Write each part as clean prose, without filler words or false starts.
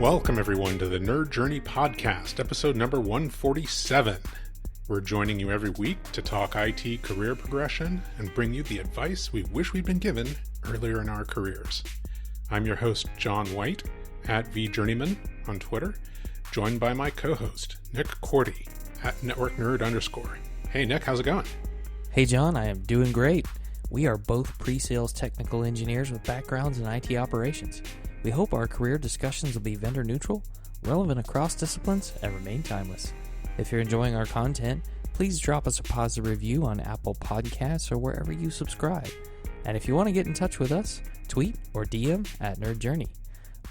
Welcome, everyone, to the Nerd Journey Podcast, episode number 147. We're joining you every week to talk IT career progression and bring you the advice we wish we'd been given earlier in our careers. I'm your host, John White, at VJourneyman on Twitter, joined by my co-host, Nick Cordy, at NetworkNerd_. Hey, Nick, how's it going? Hey, John, I am doing great. We are both pre-sales technical engineers with backgrounds in IT operations. We hope our career discussions will be vendor neutral, relevant across disciplines, and remain timeless. If you're enjoying our content, please drop us a positive review on Apple Podcasts or wherever you subscribe. And if you want to get in touch with us, tweet or DM at Nerd Journey.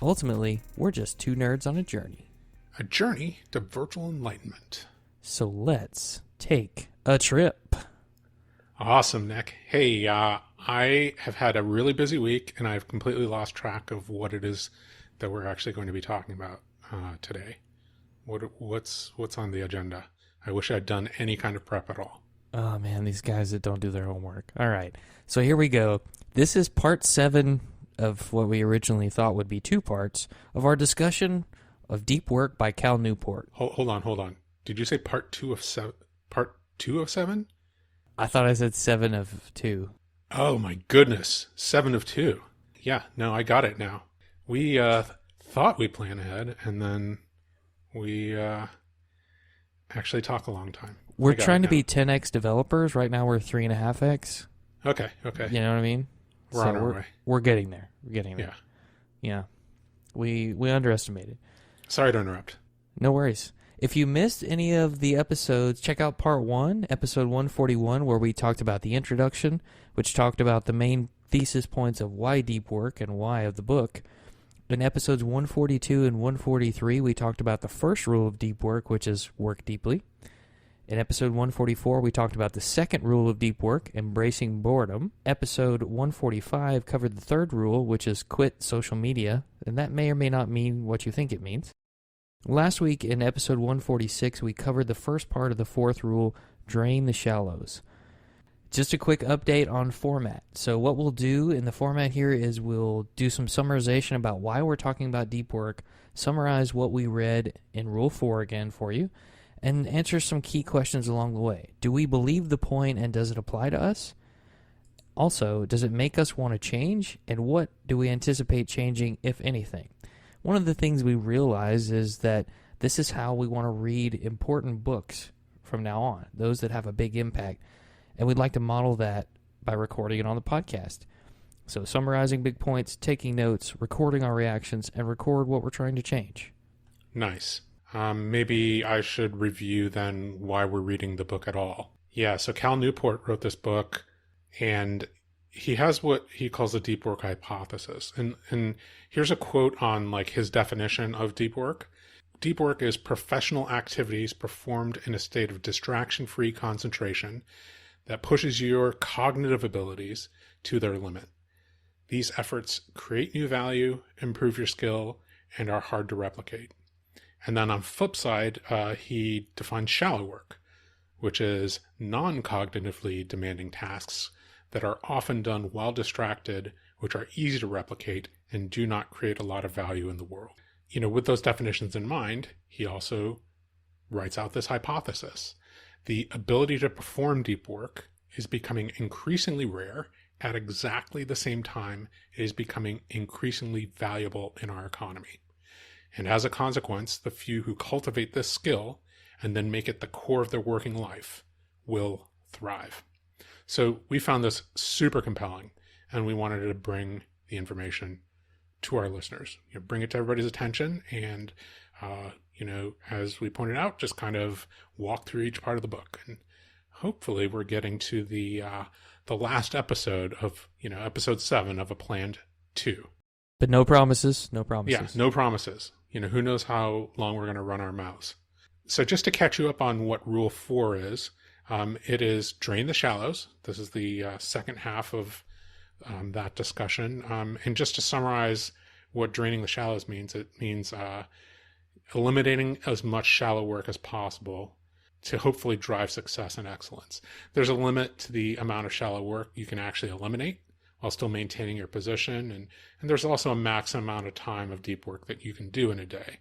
Ultimately, we're just two nerds on a journey. A journey to virtual enlightenment. So let's take a trip. Awesome, Nick. Hey, I have had a really busy week, and I've completely lost track of what it is that we're actually going to be talking about today. What's on the agenda? I wish I'd done any kind of prep at all. Oh, man, these guys that don't do their homework. All right, so here we go. This is part 7 of what we originally thought would be 2 parts of our discussion of Deep Work by Cal Newport. Hold on. Did you say part 2 of 7? Part 2 of 7? I thought I said 7 of 2. Oh my goodness, 7 of 2. Yeah, no, I got it now. We thought we planned ahead, and then we actually talk a long time. We're trying to be 10x developers. Right now we're 3.5x. Okay. You know what I mean? We're on our way. We're getting there. Yeah. We underestimated. Sorry to interrupt. No worries. If you missed any of the episodes, check out part 1, episode 141, where we talked about the introduction, which talked about the main thesis points of why deep work and why of the book. In episodes 142 and 143, we talked about the first rule of deep work, which is work deeply. In episode 144, we talked about the second rule of deep work, embracing boredom. Episode 145 covered the third rule, which is quit social media, and that may or may not mean what you think it means. Last week, in episode 146, we covered the first part of the fourth rule, drain the shallows. Just a quick update on format. So what we'll do in the format here is we'll do some summarization about why we're talking about deep work, summarize what we read in Rule 4 again for you, and answer some key questions along the way. Do we believe the point, and does it apply to us? Also, does it make us want to change, and what do we anticipate changing, if anything? One of the things we realize is that this is how we want to read important books from now on, those that have a big impact. And we'd like to model that by recording it on the podcast. So summarizing big points, taking notes, recording our reactions, and record what we're trying to change. Nice. Maybe I should review then why we're reading the book at all. Yeah, so Cal Newport wrote this book, and he has what he calls the deep work hypothesis. And here's a quote on his definition of deep work. Deep work is professional activities performed in a state of distraction-free concentration that pushes your cognitive abilities to their limit. These efforts create new value, improve your skill, and are hard to replicate. And then on the flip side, he defines shallow work, which is non-cognitively demanding tasks that are often done while distracted, which are easy to replicate and do not create a lot of value in the world. With those definitions in mind, he also writes out this hypothesis. The ability to perform deep work is becoming increasingly rare at exactly the same time it is becoming increasingly valuable in our economy. And as a consequence, the few who cultivate this skill and then make it the core of their working life will thrive. So we found this super compelling, and we wanted to bring the information to our listeners, bring it to everybody's attention, and, as we pointed out, just kind of walk through each part of the book. And hopefully we're getting to the last episode of, episode 7 of a planned 2. But no promises. Yeah, no promises. Who knows how long we're going to run our mouths. So just to catch you up on what Rule 4 is, it is drain the shallows. This is the second half of that discussion. And just to summarize what draining the shallows means, it means eliminating as much shallow work as possible to hopefully drive success and excellence. There's a limit to the amount of shallow work you can actually eliminate, while still maintaining your position. And there's also a maximum amount of time of deep work that you can do in a day.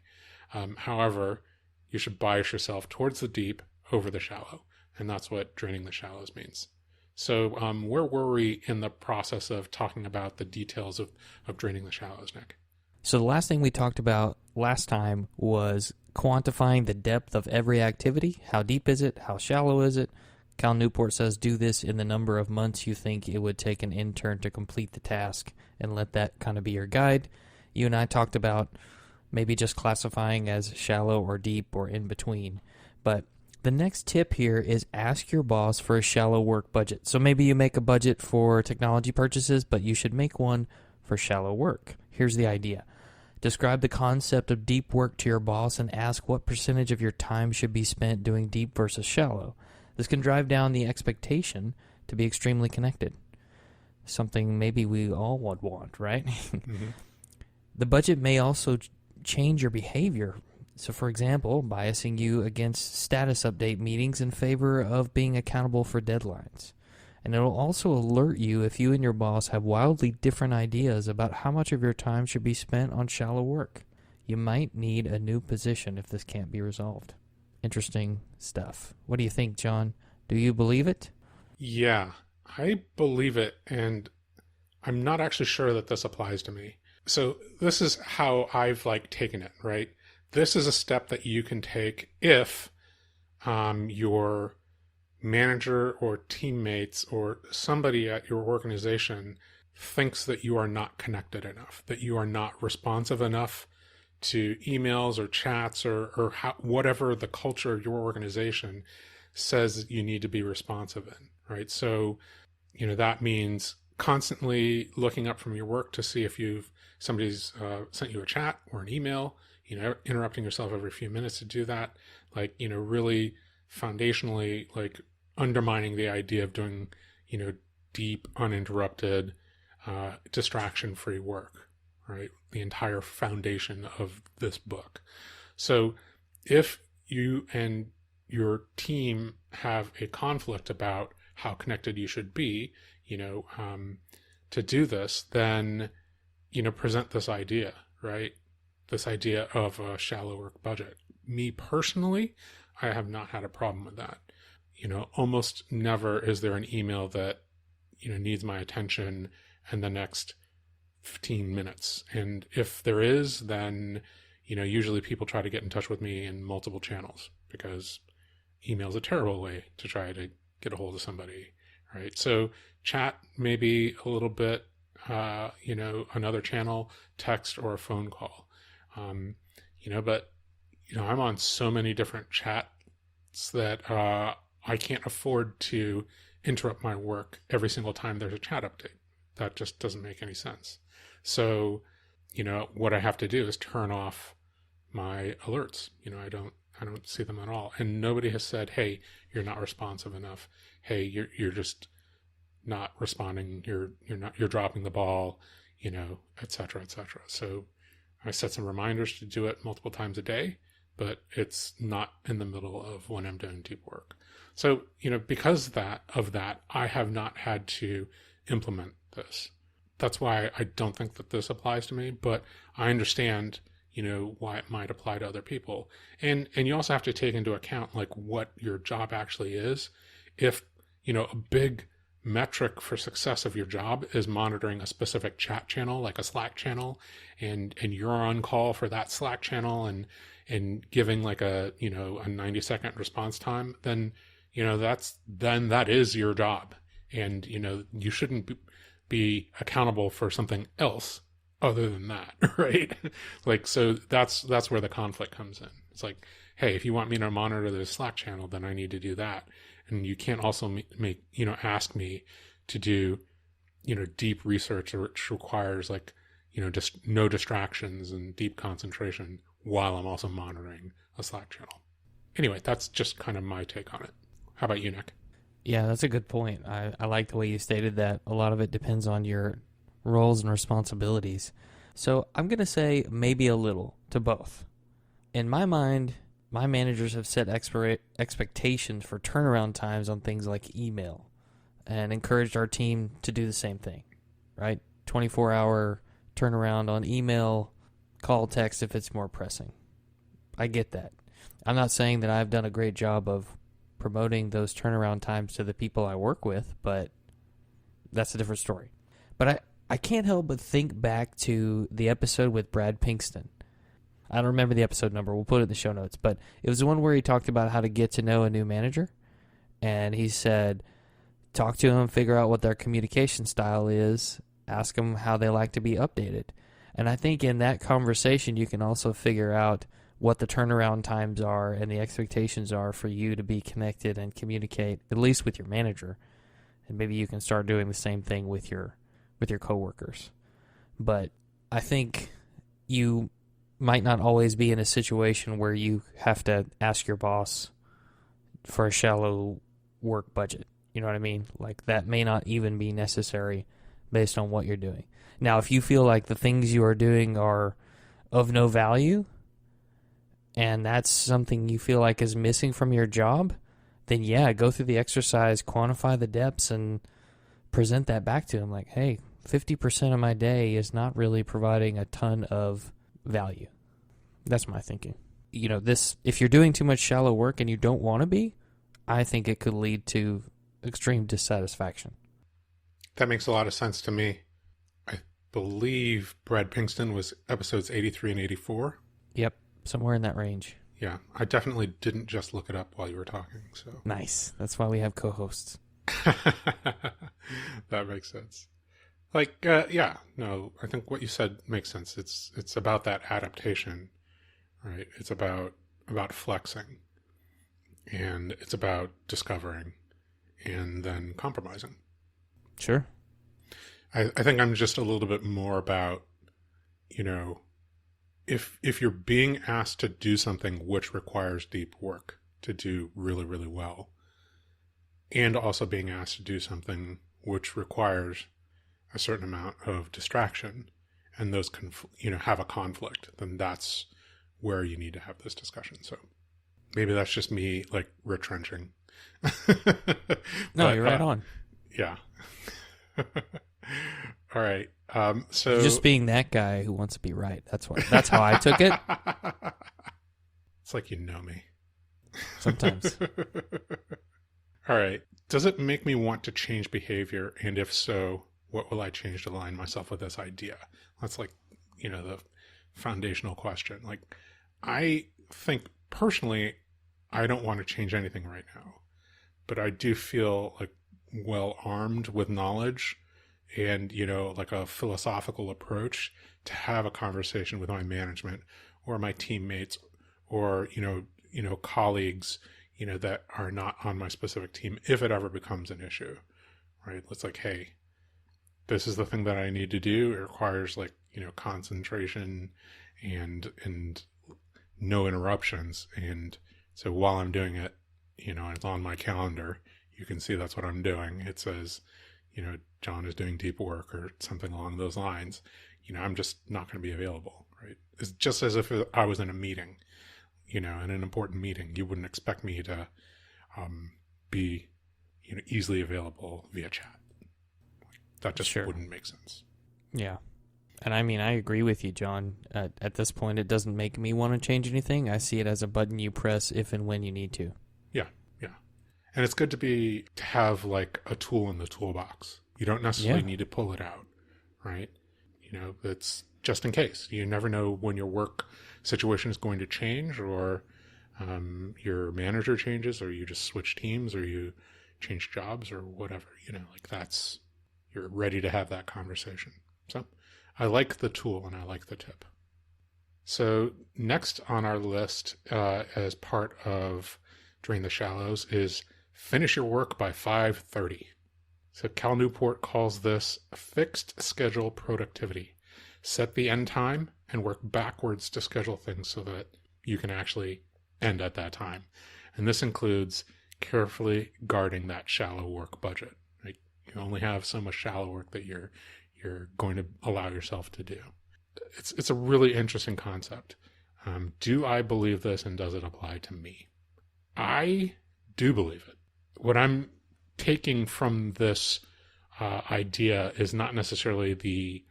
However, you should bias yourself towards the deep over the shallow. And that's what draining the shallows means. So where were we in the process of talking about the details of draining the shallows, Nick? So the last thing we talked about last time was quantifying the depth of every activity. How deep is it? How shallow is it? Cal Newport says do this in the number of months you think it would take an intern to complete the task, and let that kind of be your guide. You and I talked about maybe just classifying as shallow or deep or in between. But the next tip here is ask your boss for a shallow work budget. So maybe you make a budget for technology purchases, but you should make one for shallow work. Here's the idea. Describe the concept of deep work to your boss and ask what percentage of your time should be spent doing deep versus shallow. This can drive down the expectation to be extremely connected. Something maybe we all would want, right? Mm-hmm. The budget may also change your behavior. So, for example, biasing you against status update meetings in favor of being accountable for deadlines. And it'll also alert you if you and your boss have wildly different ideas about how much of your time should be spent on shallow work. You might need a new position if this can't be resolved. Interesting stuff. What do you think, John? Do you believe it? Yeah, I believe it, and I'm not actually sure that this applies to me. So this is how I've taken it, right? This is a step that you can take if your manager or teammates or somebody at your organization thinks that you are not connected enough, that you are not responsive enough to emails or chats or whatever the culture of your organization says you need to be responsive in, right? So, that means constantly looking up from your work to see if somebody's sent you a chat or an email, interrupting yourself every few minutes to do that, really foundationally, undermining the idea of doing, deep, uninterrupted, distraction-free work, right? The entire foundation of this book. So if you and your team have a conflict about how connected you should be, to do this, then, present this idea, right? This idea of a shallow work budget. Me personally, I have not had a problem with that. Almost never is there an email that, needs my attention in the next 15 minutes. And if there is, then, usually people try to get in touch with me in multiple channels because email is a terrible way to try to get a hold of somebody, right? So chat maybe a little bit, another channel, text or a phone call. But I'm on so many different chats that I can't afford to interrupt my work every single time there's a chat update. That just doesn't make any sense. So, what I have to do is turn off my alerts. I don't see them at all. And nobody has said, hey, you're not responsive enough. Hey, you're just not responding. You're dropping the ball, et cetera, et cetera. So I set some reminders to do it multiple times a day, but it's not in the middle of when I'm doing deep work. So, because of that, I have not had to implement this. That's why I don't think that this applies to me, but I understand, why it might apply to other people. And you also have to take into account what your job actually is. If, a big metric for success of your job is monitoring a specific chat channel, like a Slack channel, and you're on call for that Slack channel and giving a 90-second response time, then, that is your job. And, you shouldn't be accountable for something else other than that, right? So that's where the conflict comes in. It's hey, if you want me to monitor the Slack channel, then I need to do that. And you can't also ask me to do, deep research, which requires just no distractions and deep concentration while I'm also monitoring a Slack channel. Anyway, that's just kind of my take on it. How about you, Nick? Yeah, that's a good point. I like the way you stated that. A lot of it depends on your roles and responsibilities. So I'm going to say maybe a little to both. In my mind, my managers have set expectations for turnaround times on things like email and encouraged our team to do the same thing. right? 24-hour turnaround on email, call, text if it's more pressing. I get that. I'm not saying that I've done a great job of promoting those turnaround times to the people I work with, but that's a different story. But I can't help but think back to the episode with Brad Pinkston. I don't remember the episode number. We'll put it in the show notes. But it was the one where he talked about how to get to know a new manager. And he said, talk to them, figure out what their communication style is, ask them how they like to be updated. And I think in that conversation, you can also figure out what the turnaround times are and the expectations are for you to be connected and communicate, at least with your manager. And maybe you can start doing the same thing with your coworkers. But I think you might not always be in a situation where you have to ask your boss for a shallow work budget. You know what I mean? Like, that may not even be necessary based on what you're doing. Now, if you feel like the things you are doing are of no value, and that's something you feel like is missing from your job, then yeah, go through the exercise, quantify the depths, and present that back to him. Like, hey, 50% of my day is not really providing a ton of value. That's my thinking. You know, this, if you're doing too much shallow work and you don't want to be, I think it could lead to extreme dissatisfaction. That makes a lot of sense to me. I believe Brad Pinkston was episodes 83 and 84. Yep, somewhere in that range. Yeah, I definitely didn't just look it up while you were talking. So Nice. That's why we have co-hosts. That makes sense. Like, yeah, no, I think what you said makes sense. It's about that adaptation, right? It's about flexing, and it's about discovering, and then compromising. Sure. I think I'm just a little bit more about, you know, if you're being asked to do something which requires deep work to do really, really well, and also being asked to do something which requires a certain amount of distraction, and those have a conflict, then that's where you need to have this discussion. So maybe that's just me like retrenching. No, you're right on. Yeah. All right. So just being that guy who wants to be right. That's how I took it. It's like, you know me. Sometimes. All right. Does it make me want to change behavior? And if so, what will I change to align myself with this idea? That's like, the foundational question. Like, I think personally, I don't want to change anything right now, but I do feel like well armed with knowledge and, like a philosophical approach to have a conversation with my management or my teammates or, colleagues, that are not on my specific team, if it ever becomes an issue, right? It's like, hey, this is the thing that I need to do. It requires concentration and no interruptions. And so while I'm doing it, it's on my calendar. You can see that's what I'm doing. It says, John is doing deep work or something along those lines. I'm just not going to be available, right? It's just as if I was in a meeting, in an important meeting. You wouldn't expect me to be, easily available via chat. That just wouldn't make sense. Yeah. And I mean, I agree with you, John. At this point, it doesn't make me want to change anything. I see it as a button you press if and when you need to. Yeah. And it's good to have like a tool in the toolbox. You don't necessarily need to pull it out, right? It's just in case. You never know when your work situation is going to change, or your manager changes, or you just switch teams, or you change jobs, or whatever. You're ready to have that conversation. So I like the tool and I like the tip. So next on our list, as part of Drain the Shallows, is finish your work by 5:30. So Cal Newport calls this fixed schedule productivity. Set the end time and work backwards to schedule things so that you can actually end at that time. And this includes carefully guarding that shallow work budget. Right? You only have so much shallow work that you're going to allow yourself to do. It's a really interesting concept. Do I believe this, and does it apply to me? I do believe it. What I'm taking from this idea is not necessarily the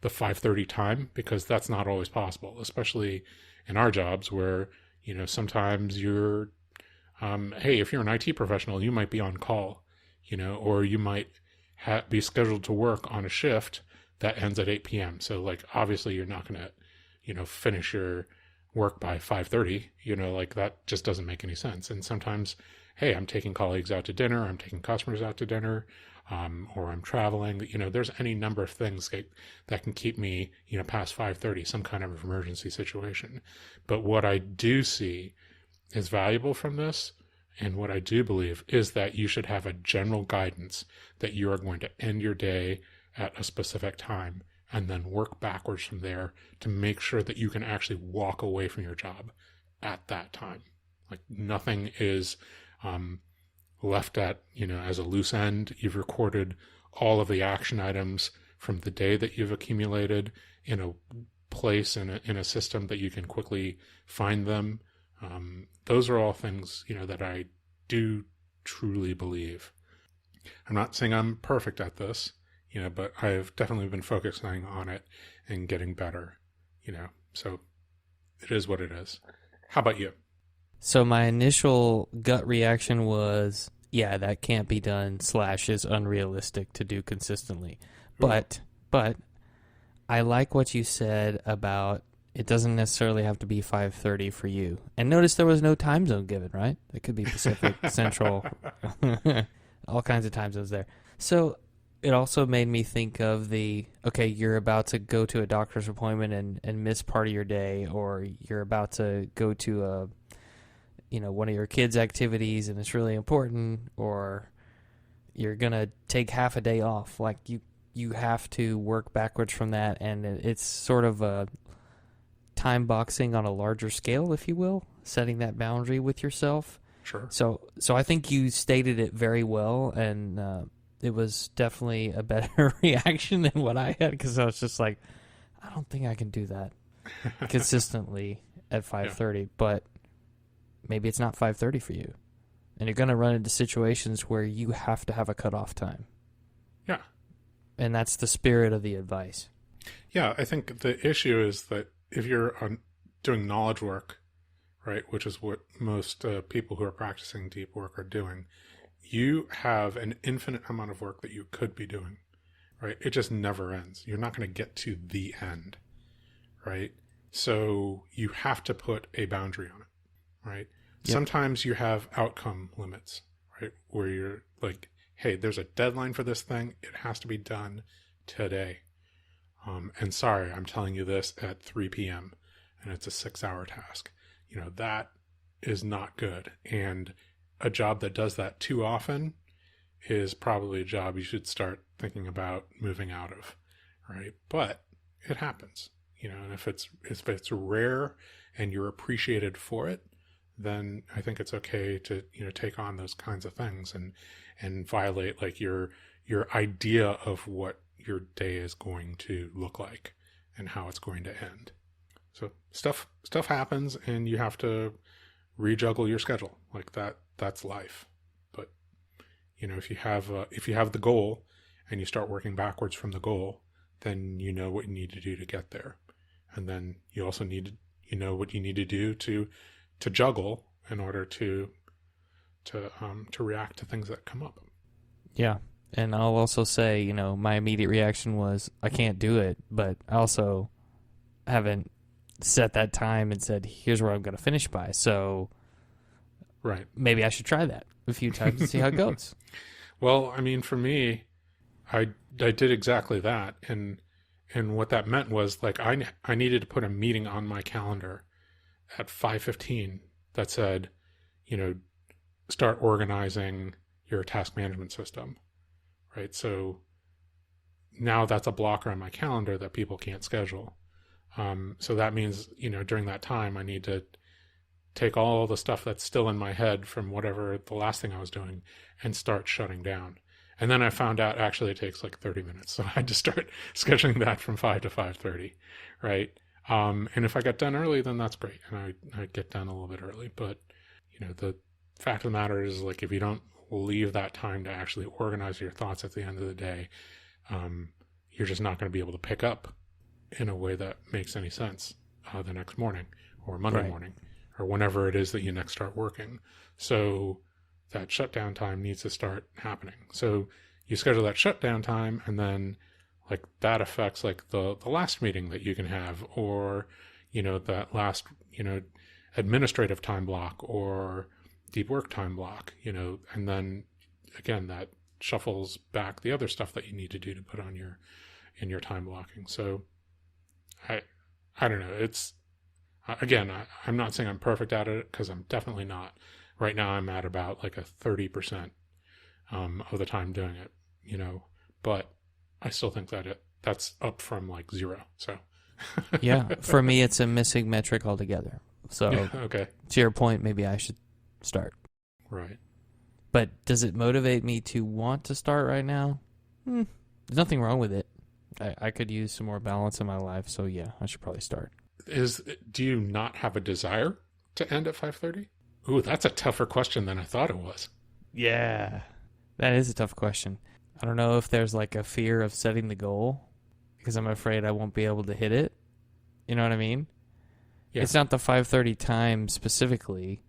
5:30 time, because that's not always possible, especially in our jobs where, sometimes you're, hey, if you're an IT professional, you might be on call, or you might be scheduled to work on a shift that ends at 8 p.m. So like, obviously you're not going to, finish your work by 5:30, like that just doesn't make any sense. And sometimes, hey, I'm taking colleagues out to dinner, I'm taking customers out to dinner, or I'm traveling, there's any number of things that can keep me, past 5:30, some kind of emergency situation. But what I do see is valuable from this, and what I do believe is that you should have a general guidance that you are going to end your day at a specific time and then work backwards from there to make sure that you can actually walk away from your job at that time. Like nothing is left at, as a loose end. You've recorded all of the action items from the day that you've accumulated in a place, in a system that you can quickly find them. Those are all things, that I do truly believe. I'm not saying I'm perfect at this, but I've definitely been focusing on it and getting better, so it is what it is. How about you? So my initial gut reaction was, yeah, that can't be done / is unrealistic to do consistently. But I like what you said about it doesn't necessarily have to be 5:30 for you. And notice there was no time zone given, right? It could be Pacific, Central, all kinds of time zones there. So it also made me think of you're about to go to a doctor's appointment and miss part of your day, or you're about to go to one of your kids' activities and it's really important, or you're going to take half a day off. Like you have to work backwards from that, and it's sort of a time boxing on a larger scale, if you will, setting that boundary with yourself. Sure. So I think you stated it very well, and it was definitely a better reaction than what I had, because I was just like, I don't think I can do that consistently at 5:30, yeah. But maybe it's not 5:30 for you, and you're going to run into situations where you have to have a cutoff time. Yeah. And that's the spirit of the advice. Yeah, I think the issue is that if you're doing knowledge work, right, which is what most people who are practicing deep work are doing, you have an infinite amount of work that you could be doing, right? It just never ends. You're not going to get to the end, right? So you have to put a boundary on it, right? Yep. Sometimes you have outcome limits, right? Where you're like, hey, there's a deadline for this thing. It has to be done today. And sorry, I'm telling you this at 3 p.m. and it's a 6-hour task. That is not good. And a job that does that too often is probably a job you should start thinking about moving out of, right? But it happens, and if it's rare and you're appreciated for it, then I think it's okay to, take on those kinds of things and violate like your idea of what your day is going to look like and how it's going to end. So stuff happens, and you have to rejuggle your schedule. Like that's life. But if you have the goal and you start working backwards from the goal, then you know what you need to do to get there. And then you also need to know what you need to do to juggle in order to react to things that come up. Yeah. And I'll also say, my immediate reaction was, I can't do it, but I also haven't set that time and said, here's where I'm going to finish by. So right, maybe I should try that a few times and see how it goes. Well, I mean, for me, I did exactly that. And what that meant was like, I needed to put a meeting on my calendar at 5:15 that said, start organizing your task management system. Right. So now that's a blocker on my calendar that people can't schedule. So that means, during that time, I need to take all the stuff that's still in my head from whatever the last thing I was doing and start shutting down. And then I found out actually it takes like 30 minutes. So I had to start scheduling that from 5 to 5:30. Right. And if I get done early, then that's great. And I get done a little bit early. But, the fact of the matter is, like, if you don't leave that time to actually organize your thoughts at the end of the day, you're just not going to be able to pick up in a way that makes any sense the next morning or Monday morning or whenever it is that you next start working. So that shutdown time needs to start happening. So you schedule that shutdown time, and then like that affects like the last meeting that you can have, or, that last, administrative time block or deep work time block, and then again, that shuffles back the other stuff that you need to do to put on in your time blocking. So I don't know. It's, again, I'm not saying I'm perfect at it, because I'm definitely not. Right now I'm at about like a 30% of the time doing it, but I still think that that's up from like 0. So yeah, for me, it's a missing metric altogether. So yeah, okay. To your point, maybe I should start. Right. But does it motivate me to want to start right now? There's nothing wrong with it. I could use some more balance in my life. So yeah, I should probably start. Do you not have a desire to end at 5:30? Ooh, that's a tougher question than I thought it was. Yeah, that is a tough question. I don't know if there's like a fear of setting the goal, because I'm afraid I won't be able to hit it. You know what I mean? Yeah. It's not the 5:30 time specifically.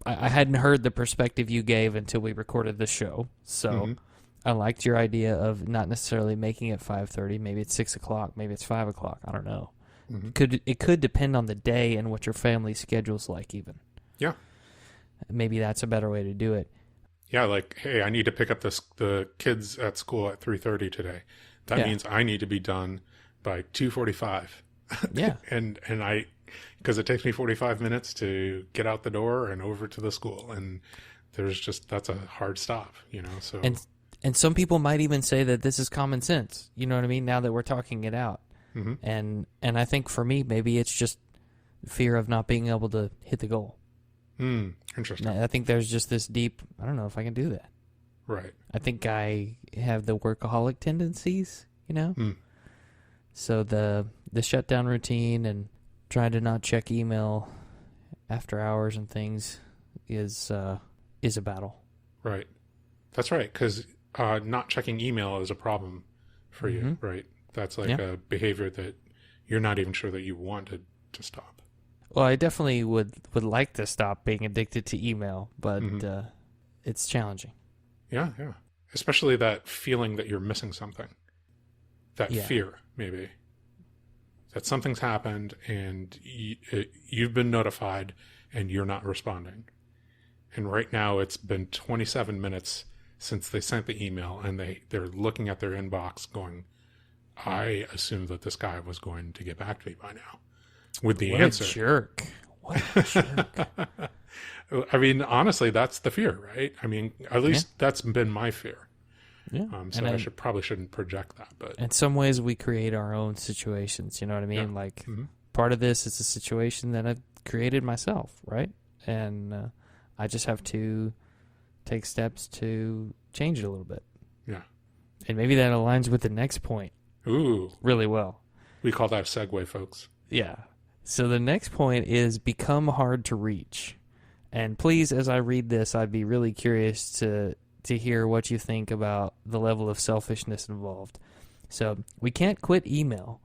I hadn't heard the perspective you gave until we recorded the show. So I liked your idea of not necessarily making it 5:30. Maybe it's 6 o'clock. Maybe it's 5 o'clock. I don't know. It could depend on the day and what your family schedule's like even. Yeah. Maybe that's a better way to do it. Yeah, like, hey, I need to pick up the kids at school at 3:30 today. That means I need to be done by 2:45. Yeah. and because it takes me 45 minutes to get out the door and over to the school, and that's a hard stop, so. And some people might even say that this is common sense, you know what I mean, now that we're talking it out. And I think for me, maybe it's just fear of not being able to hit the goal. Interesting. I think there's just this deep, I don't know if I can do that. Right. I think I have the workaholic tendencies, So the shutdown routine and trying to not check email after hours and things is a battle. Right. That's right, because not checking email is a problem for you, right? That's like a behavior that you're not even sure that you wanted to stop. Well, I definitely would like to stop being addicted to email, but it's challenging. Yeah. Especially that feeling that you're missing something. That fear, maybe. That something's happened and you've been notified and you're not responding. And right now it's been 27 minutes since they sent the email, and they're looking at their inbox going, I assumed that this guy was going to get back to me by now with the answer. What a jerk. I mean, honestly, that's the fear, right? I mean, at least that's been my fear. Yeah. So I probably shouldn't project that, but in some ways we create our own situations, you know what I mean? Like part of this is a situation that I've created myself, right? And I just have to take steps to change it a little bit. Yeah. And maybe that aligns with the next point. Ooh. Really well. We call that a segue, folks. Yeah. So the next point is become hard to reach. And please, as I read this, I'd be really curious to hear what you think about the level of selfishness involved. So we can't quit email,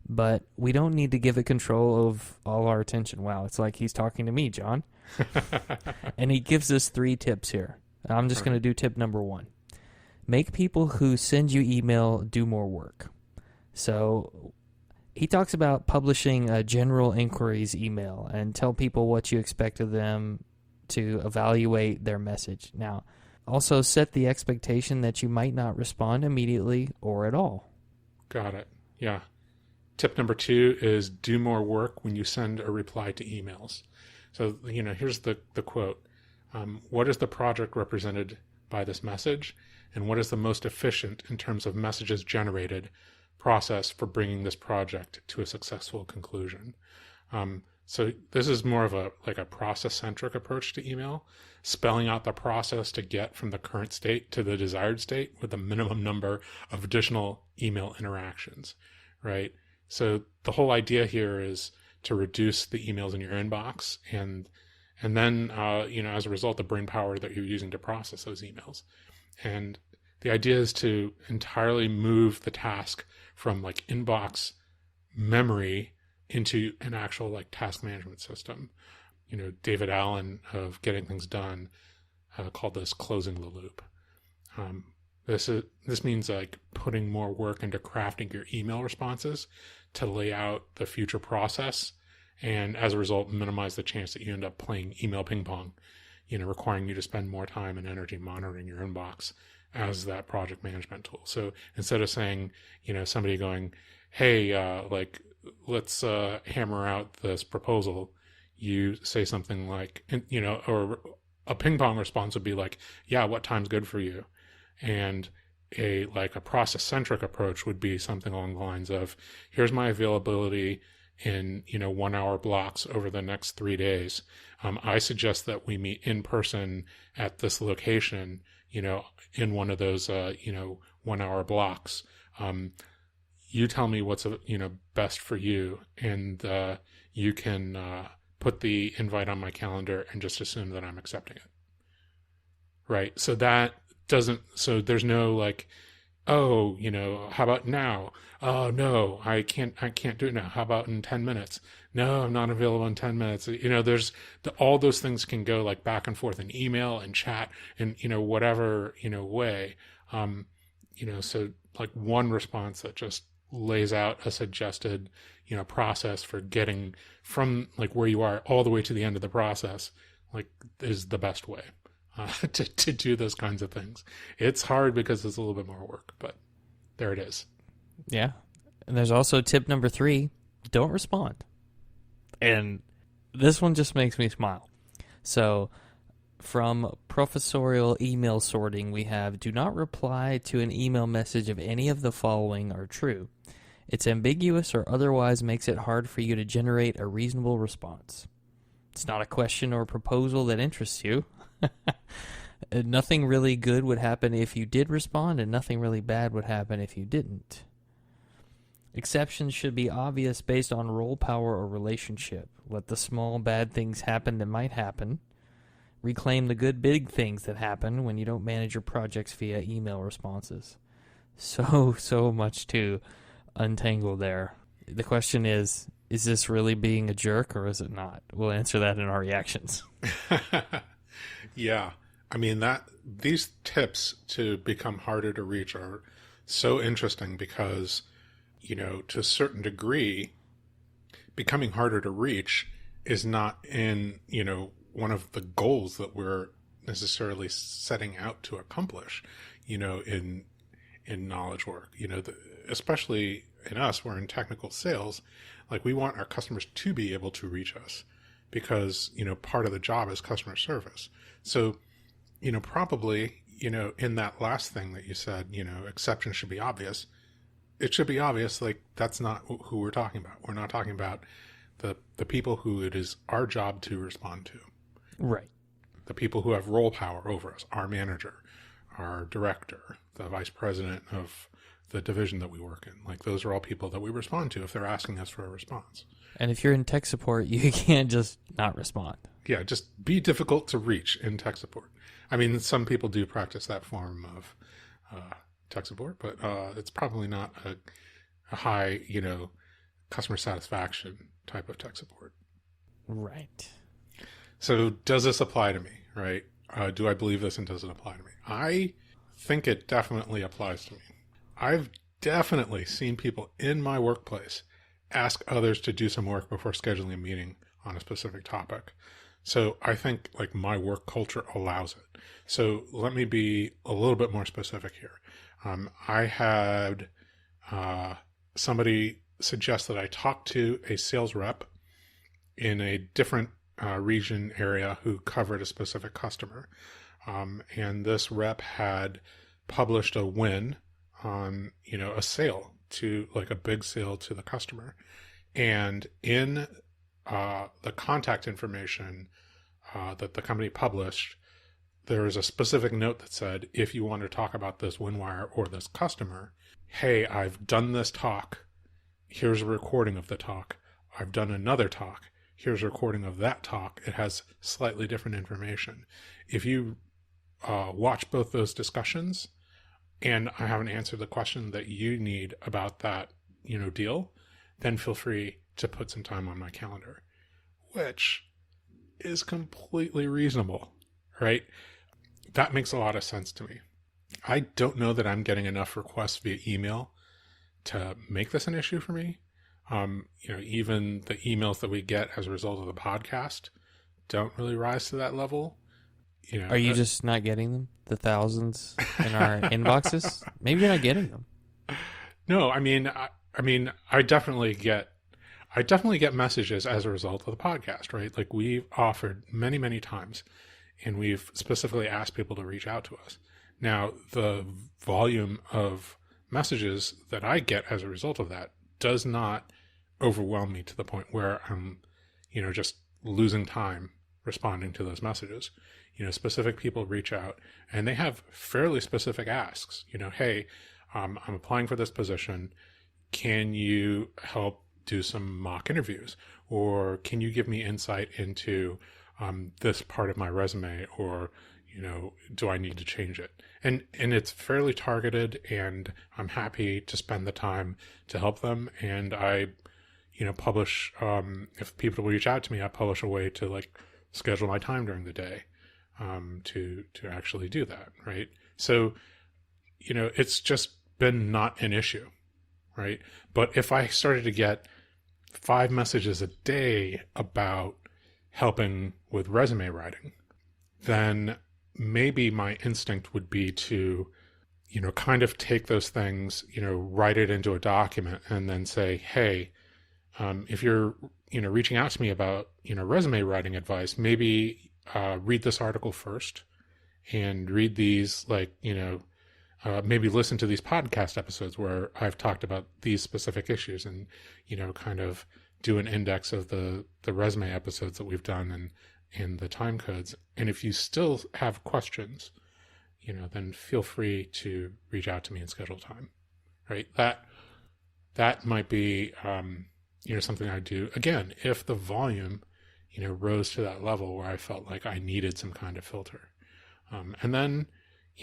but we don't need to give it control of all our attention. Wow, it's like he's talking to me, John. And he gives us 3 tips here. I'm just going to do tip number 1. Make people who send you email do more work. So he talks about publishing a general inquiries email and tell people what you expect of them to evaluate their message. Now, also set the expectation that you might not respond immediately or at all. Got it. Yeah. Tip number 2 is do more work when you send a reply to emails. So, here's the quote. What is the project represented by this message? And what is the most efficient in terms of messages generated process for bringing this project to a successful conclusion? So this is more of a process-centric approach to email, spelling out the process to get from the current state to the desired state with a minimum number of additional email interactions, right? So the whole idea here is to reduce the emails in your inbox and And then, as a result, the brain power that you're using to process those emails. And the idea is to entirely move the task from like inbox memory into an actual like task management system. David Allen of Getting Things Done called this closing the loop. This means like putting more work into crafting your email responses to lay out the future process, and as a result, minimize the chance that you end up playing email ping pong, requiring you to spend more time and energy monitoring your inbox as that project management tool. So instead of saying, somebody going, hey, let's hammer out this proposal, you say something like, or a ping pong response would be like, yeah, what time's good for you? And a process centric approach would be something along the lines of, here's my availability in 1 hour blocks over the next 3 days. I suggest that we meet in person at this location, in one of those 1 hour blocks. You tell me what's best for you, and you can put the invite on my calendar and just assume that I'm accepting it. Right? So there's no like, oh, how about now? Oh no, I can't do it now. How about in 10 minutes? No, I'm not available in 10 minutes. There's all those things can go like back and forth in email and chat and, whatever, way. So like one response that just lays out a suggested, process for getting from like where you are all the way to the end of the process, like is the best way to do those kinds of things. It's hard because it's a little bit more work, but there it is. Yeah. And there's also tip number 3, don't respond. And this one just makes me smile. So from professorial email sorting, we have, do not reply to an email message if any of the following are true. It's ambiguous or otherwise makes it hard for you to generate a reasonable response. It's not a question or proposal that interests you. Nothing really good would happen if you did respond, and nothing really bad would happen if you didn't. Exceptions should be obvious based on role, power, or relationship. Let the small bad things happen that might happen. Reclaim the good big things that happen when you don't manage your projects via email responses. So much to untangle there. The question is this really being a jerk or is it not? We'll answer that in our reactions. Yeah. I mean, these tips to become harder to reach are so interesting because, to a certain degree, becoming harder to reach is not in, one of the goals that we're necessarily setting out to accomplish, in knowledge work, especially in us, we're in technical sales. Like we want our customers to be able to reach us because, part of the job is customer service. So, probably, in that last thing that you said, exceptions should be obvious. It should be obvious, like that's not who we're talking about. We're not talking about the people who it is our job to respond to. Right. The people who have role power over us, our manager, our director, the vice president of the division that we work in. Like those are all people that we respond to if they're asking us for a response. And if you're in tech support, you can't just not respond. Yeah, just be difficult to reach in tech support. I mean, some people do practice that form of tech support, but it's probably not a high, customer satisfaction type of tech support. Right. So does this apply to me, right? Do I believe this and does it apply to me? I think it definitely applies to me. I've definitely seen people in my workplace ask others to do some work before scheduling a meeting on a specific topic. So I think like my work culture allows it. So let me be a little bit more specific here. I had somebody suggest that I talk to a sales rep in a different region area who covered a specific customer. And this rep had published a win on, a sale to like a big sale to the customer. And in the contact information that the company published, there is a specific note that said, if you want to talk about this WinWire or this customer, hey, I've done this talk. Here's a recording of the talk. I've done another talk. here's a recording of that talk, it has slightly different information. If you watch both those discussions and I haven't answered the question that you need about that, deal, then feel free to put some time on my calendar, which is completely reasonable, right? That makes a lot of sense to me. I don't know that I'm getting enough requests via email to make this an issue for me. Even the emails that we get as a result of the podcast don't really rise to that level. Are you just not getting them? The thousands in our inboxes? Maybe you're not getting them. No, I definitely get messages as a result of the podcast, right? Like we've offered many, many times, and we've specifically asked people to reach out to us. Now, the volume of messages that I get as a result of that does not overwhelm me to the point where I'm, just losing time responding to those messages. Specific people reach out and they have fairly specific asks. Hey, I'm applying for this position. Can you help do some mock interviews? Or can you give me insight into this part of my resume? Or, do I need to change it? And it's fairly targeted, and I'm happy to spend the time to help them. And I, publish, if people reach out to me, I publish a way to schedule my time during the day to actually do that, right? So, it's just been not an issue, right? But if I started to get 5 messages a day about helping with resume writing, then maybe my instinct would be to, kind of take those things, write it into a document and then say, hey, if you're, reaching out to me about, resume writing advice, maybe read this article first and read these, maybe listen to these podcast episodes where I've talked about these specific issues and, kind of do an index of the resume episodes that we've done and the time codes. And if you still have questions, then feel free to reach out to me and schedule time, right? That might be, something I do again, if the volume, rose to that level where I felt like I needed some kind of filter. And then,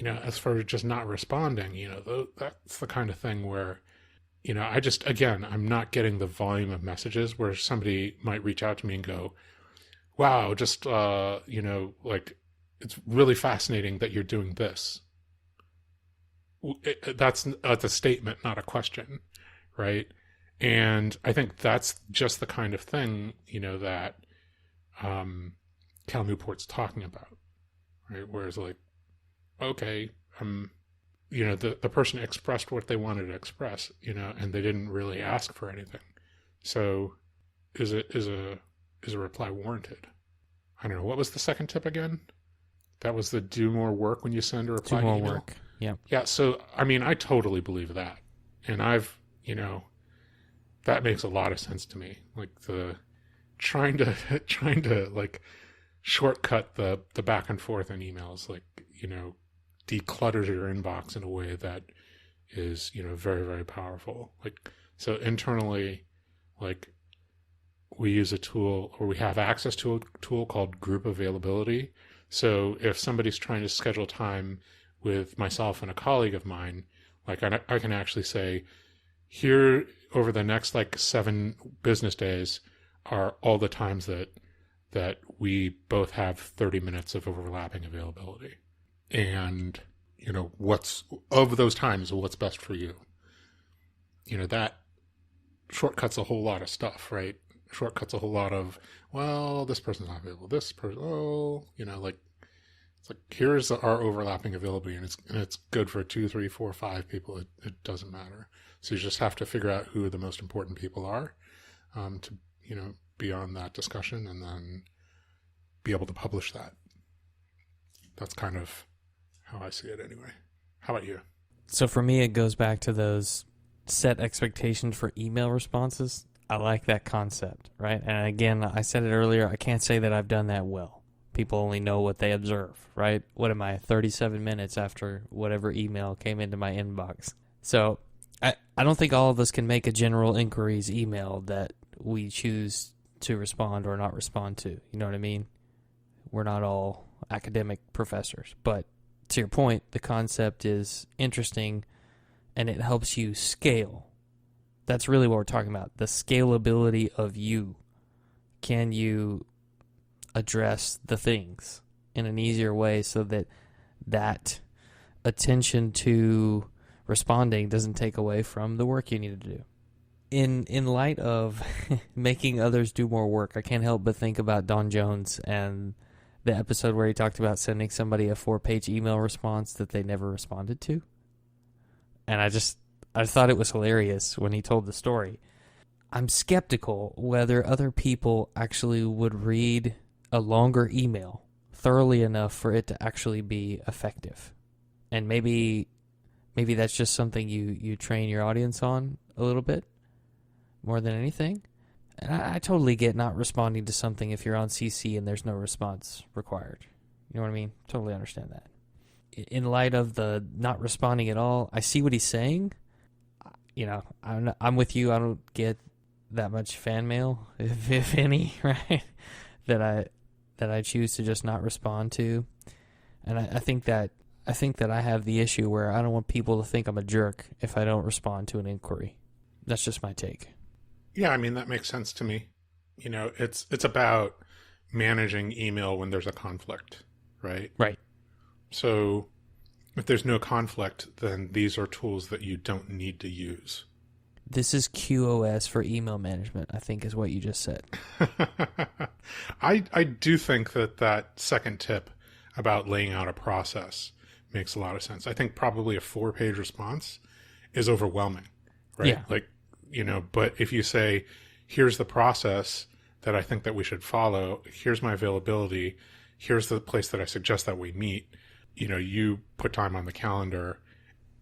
as for just not responding, that's the kind of thing where, I'm not getting the volume of messages where somebody might reach out to me and go, wow, just, it's really fascinating that you're doing this. That's a statement, not a question, right? And I think that's just the kind of thing, that Cal Newport's talking about, right? Whereas okay, the person expressed what they wanted to express, and they didn't really ask for anything. So is a reply warranted? I don't know. What was the second tip again? That was the do more work when you send a reply email? Do more work, yeah. Yeah, so, I totally believe that. And I've, that makes a lot of sense to me. The trying to shortcut the back and forth in emails, declutters your inbox in a way that is, very, very powerful. So internally, we use a tool, or we have access to a tool called group availability. So if somebody's trying to schedule time with myself and a colleague of mine, I can actually say, here over the next 7 business days are all the times that we both have 30 minutes of overlapping availability. And, what's of those times, what's best for you? That shortcuts a whole lot of stuff, right? Shortcuts a whole lot of, well, this person's not available. This person, it's here's our overlapping availability, and it's good for 2, 3, 4, 5 people. It doesn't matter. So you just have to figure out who the most important people are, to be on that discussion, and then be able to publish that. That's kind of how I see it, anyway. How about you? So for me, it goes back to those set expectations for email responses. I like that concept, right? And again, I said it earlier, I can't say that I've done that well. People only know what they observe, right? What am I, 37 minutes after whatever email came into my inbox? So I don't think all of us can make a general inquiries email that we choose to respond or not respond to. You know what I mean? We're not all academic professors. But to your point, the concept is interesting and it helps you scale. That's really what we're talking about. The scalability of you. Can you address the things in an easier way so that that attention to responding doesn't take away from the work you need to do? In light of making others do more work, I can't help but think about Don Jones and the episode where he talked about sending somebody a 4-page email response that they never responded to. And I thought it was hilarious when he told the story. I'm skeptical whether other people actually would read a longer email thoroughly enough for it to actually be effective. And maybe that's just something you train your audience on a little bit more than anything. And I totally get not responding to something if you're on CC and there's no response required. You know what I mean? Totally understand that. In light of the not responding at all, I see what he's saying. You know, I'm with you. I don't get that much fan mail, if any, right? that I choose to just not respond to. And I think that I have the issue where I don't want people to think I'm a jerk if I don't respond to an inquiry. That's just my take. Yeah, I mean, that makes sense to me. You know, it's about managing email when there's a conflict, right? Right. So if there's no conflict, then these are tools that you don't need to use. This is QoS for email management, I think is what you just said. I do think that second tip about laying out a process makes a lot of sense. I think probably a 4-page response is overwhelming, right? Yeah. Like, you know, but if you say, here's the process that I think that we should follow, here's my availability, here's the place that I suggest that we meet, you know, you put time on the calendar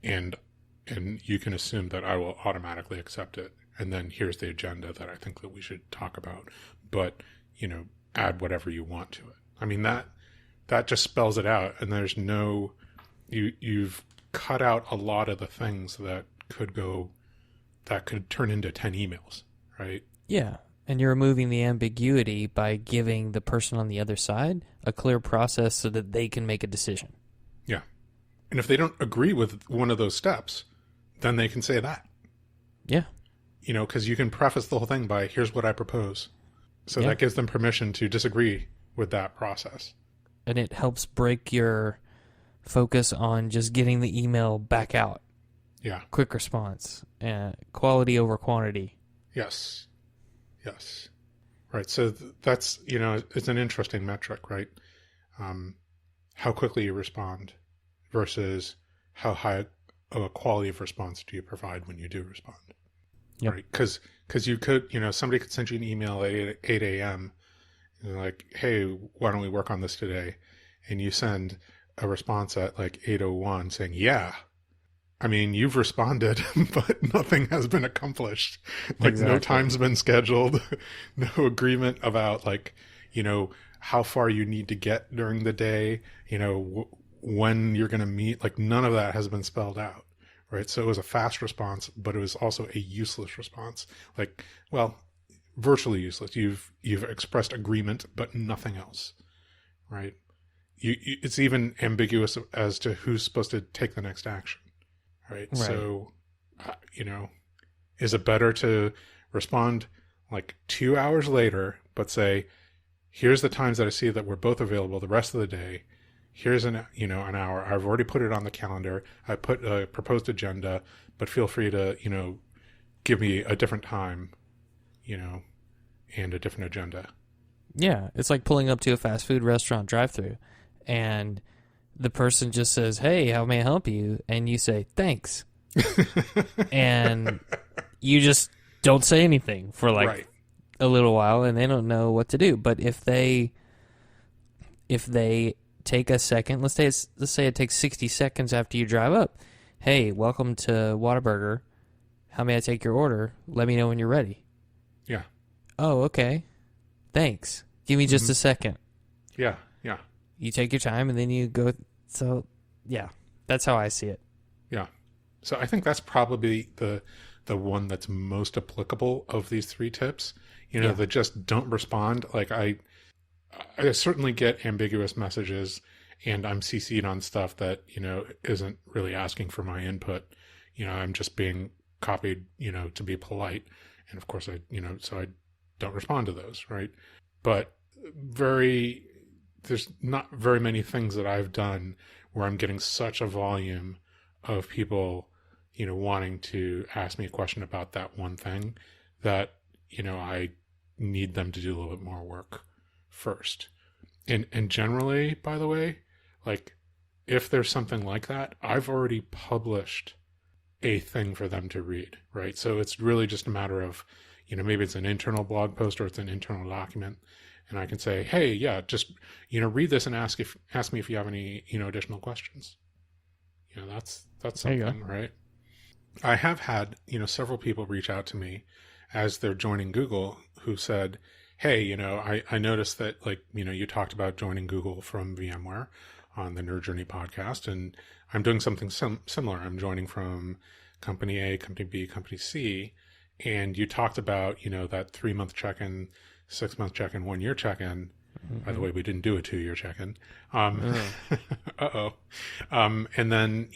and you can assume that I will automatically accept it. And then here's the agenda that I think that we should talk about, but, you know, add whatever you want to it. I mean, that just spells it out. And there's no, you've cut out a lot of the things that could turn into 10 emails, right? Yeah. And you're removing the ambiguity by giving the person on the other side a clear process so that they can make a decision. Yeah. And if they don't agree with one of those steps, then they can say that. Yeah. You know, because you can preface the whole thing by, here's what I propose. So that gives them permission to disagree with that process. And it helps break your focus on just getting the email back out. Yeah. Quick response. Quality over quantity. Yes. Yes. Right. So that's, you know, it's an interesting metric, right? How quickly you respond versus how high of a quality of response do you provide when you do respond. Yep. Right. Because you could, you know, somebody could send you an email at 8 a.m. and like, hey, why don't we work on this today? And you send a response at like 8:01 saying, yeah. I mean, you've responded, but nothing has been accomplished. Like no time's been scheduled, no agreement about like, you know, how far you need to get during the day, you know, when you're going to meet, like none of that has been spelled out, right? So it was a fast response, but it was also a useless response. Like, well, virtually useless. You've expressed agreement, but nothing else, right? It's even ambiguous as to who's supposed to take the next action. Right. So, you know, is it better to respond like 2 hours later, but say, here's the times that I see that we're both available the rest of the day. Here's an hour. I've already put it on the calendar. I put a proposed agenda, but feel free to, you know, give me a different time, you know, and a different agenda. Yeah. It's like pulling up to a fast food restaurant drive-thru and the person just says, hey, how may I help you? And you say, thanks. And you just don't say anything for like a little while and they don't know what to do. But if they take a second, let's say it takes 60 seconds after you drive up. Hey, welcome to Whataburger. How may I take your order? Let me know when you're ready. Yeah. Oh, okay. Thanks. Give me just a second. Yeah. Yeah. You take your time and then you go. So, yeah, that's how I see it. Yeah. So I think that's probably the the one that's most applicable of these 3 tips, Yeah. that just don't respond. Like I certainly get ambiguous messages, and I'm CC'd on stuff that, isn't really asking for my input. I'm just being copied, to be polite. And of course so I don't respond to those, right? But there's not very many things that I've done where I'm getting such a volume of people, wanting to ask me a question about that one thing that, I need them to do a little bit more work first. And generally, by the way, like if there's something like that, I've already published a thing for them to read, right? So it's really just a matter of, maybe it's an internal blog post or it's an internal document. And I can say, hey, yeah, just, read this and ask me if you have any, additional questions. That's something, right? I have had, several people reach out to me as they're joining Google who said, hey, I noticed that, like, you talked about joining Google from VMware on the Nerd Journey podcast, and I'm doing something similar. I'm joining from company A, company B, company C, and you talked about, that 3-month check-in, 6-month check-in, 1-year check-in. Mm-hmm. By the way, we didn't do a 2-year check-in. Uh-oh. And then,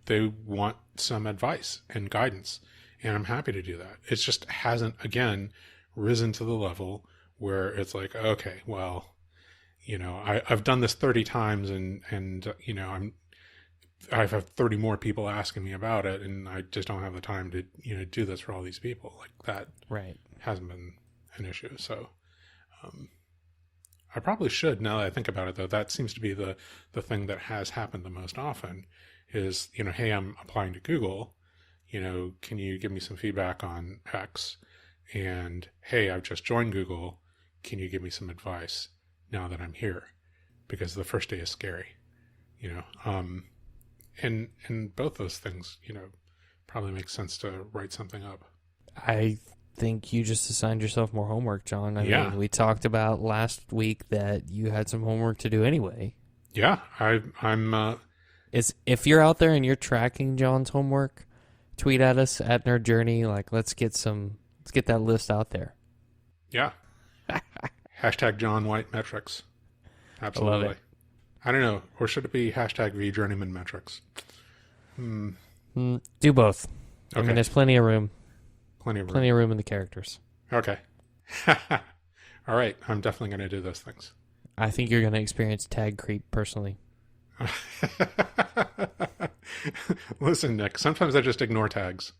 they want some advice and guidance, and I'm happy to do that. It just hasn't, again, risen to the level where it's like, okay, well, I've done this 30 times and I've had 30 more people asking me about it, and I just don't have the time to, do this for all these people. Like that right. hasn't been an issue. So, I probably should, now that I think about it, though. That seems to be the thing that has happened the most often is, hey, I'm applying to Google, can you give me some feedback on X? And hey, I've just joined Google. Can you give me some advice now that I'm here? Because the first day is scary, and both those things, probably make sense to write something up. I think you just assigned yourself more homework, John. I mean, we talked about last week that you had some homework to do anyway. Yeah, I'm. If you're out there and you're tracking John's homework, tweet at us at Nerd Journey. Like, let's get that list out there. Yeah. Hashtag John White metrics. Absolutely. I love it. I don't know. Or should it be hashtag VJourneyman metrics? Do both. Okay. I mean, there's plenty of room. Plenty of room in the characters. Okay. All right. I'm definitely going to do those things. I think you're going to experience tag creep personally. Listen, Nick, sometimes I just ignore tags.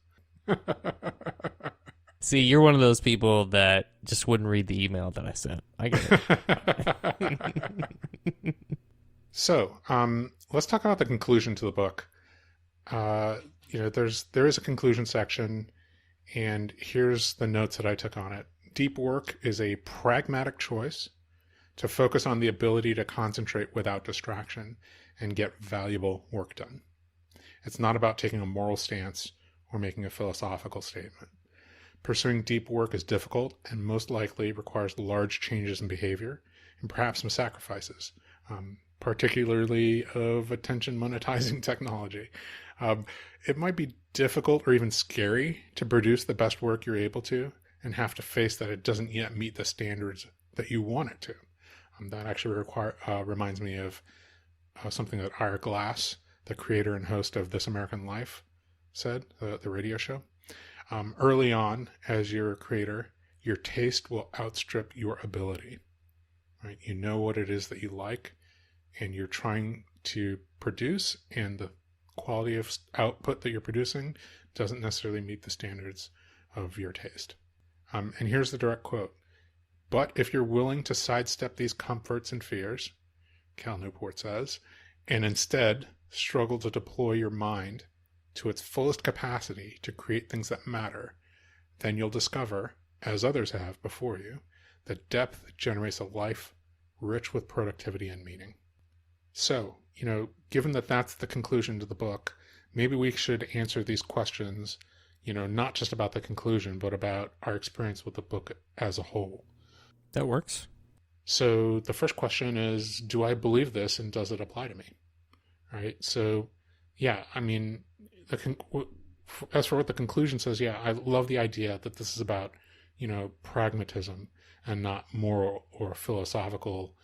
See, you're one of those people that just wouldn't read the email that I sent. I get it. So, let's talk about the conclusion to the book. There is a conclusion section, and here's the notes that I took on it. Deep work is a pragmatic choice to focus on the ability to concentrate without distraction and get valuable work done. It's not about taking a moral stance or making a philosophical statement. Pursuing deep work is difficult and most likely requires large changes in behavior and perhaps some sacrifices, particularly of attention monetizing technology. It might be difficult or even scary to produce the best work you're able to and have to face that it doesn't yet meet the standards that you want it to. That actually reminds me of something that Ira Glass, the creator and host of This American Life, said, the radio show. Early on, as you're a creator, your taste will outstrip your ability. Right? You know what it is that you like, and you're trying to produce, and the quality of output that you're producing doesn't necessarily meet the standards of your taste. And here's the direct quote. But if you're willing to sidestep these comforts and fears, Cal Newport says, and instead struggle to deploy your mind to its fullest capacity to create things that matter, then you'll discover, as others have before you, the depth that generates a life rich with productivity and meaning. So, given that that's the conclusion to the book, maybe we should answer these questions, not just about the conclusion, but about our experience with the book as a whole. That works. So the first question is, do I believe this and does it apply to me? Right? So, yeah, I mean, as for what the conclusion says, yeah, I love the idea that this is about, pragmatism and not moral or philosophical,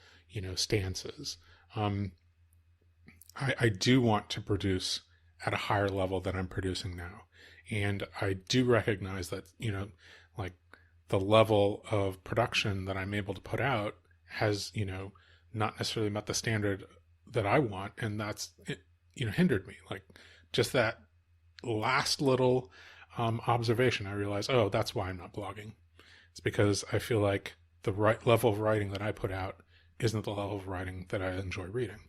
stances. I do want to produce at a higher level than I'm producing now. And I do recognize that, like the level of production that I'm able to put out has, not necessarily met the standard that I want. And that's, hindered me. Like just that last little observation, I realized, oh, that's why I'm not blogging. It's because I feel like the right level of writing that I put out isn't the level of writing that I enjoy reading.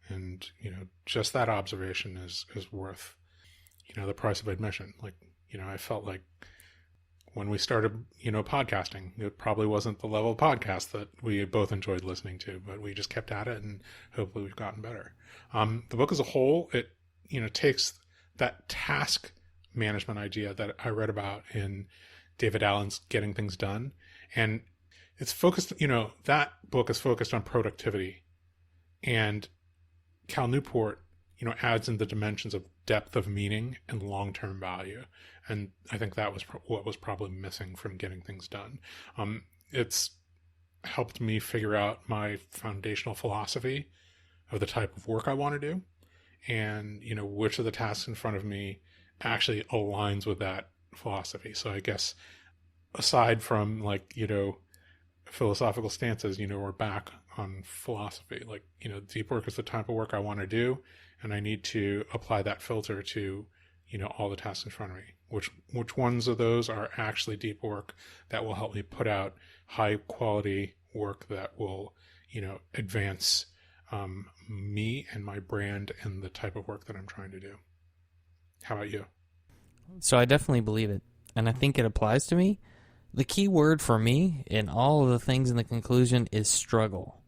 And, just that observation is worth, the price of admission. Like, I felt like when we started, podcasting, it probably wasn't the level of podcast that we both enjoyed listening to, but we just kept at it and hopefully we've gotten better. The book as a whole, it, takes that task management idea that I read about in David Allen's Getting Things Done. And it's focused, that book is focused on productivity. And Cal Newport, adds in the dimensions of depth of meaning and long-term value. And I think that was what was probably missing from Getting Things Done. It's helped me figure out my foundational philosophy of the type of work I want to do. And, which of the tasks in front of me actually aligns with that philosophy. So I guess aside from philosophical stances, we're back on philosophy. Like, deep work is the type of work I want to do, and I need to apply that filter to, all the tasks in front of me. Which ones of those are actually deep work that will help me put out high quality work that will, advance me and my brand and the type of work that I'm trying to do. How about you? So I definitely believe it, and I think it applies to me. The key word for me in all of the things in the conclusion is struggle.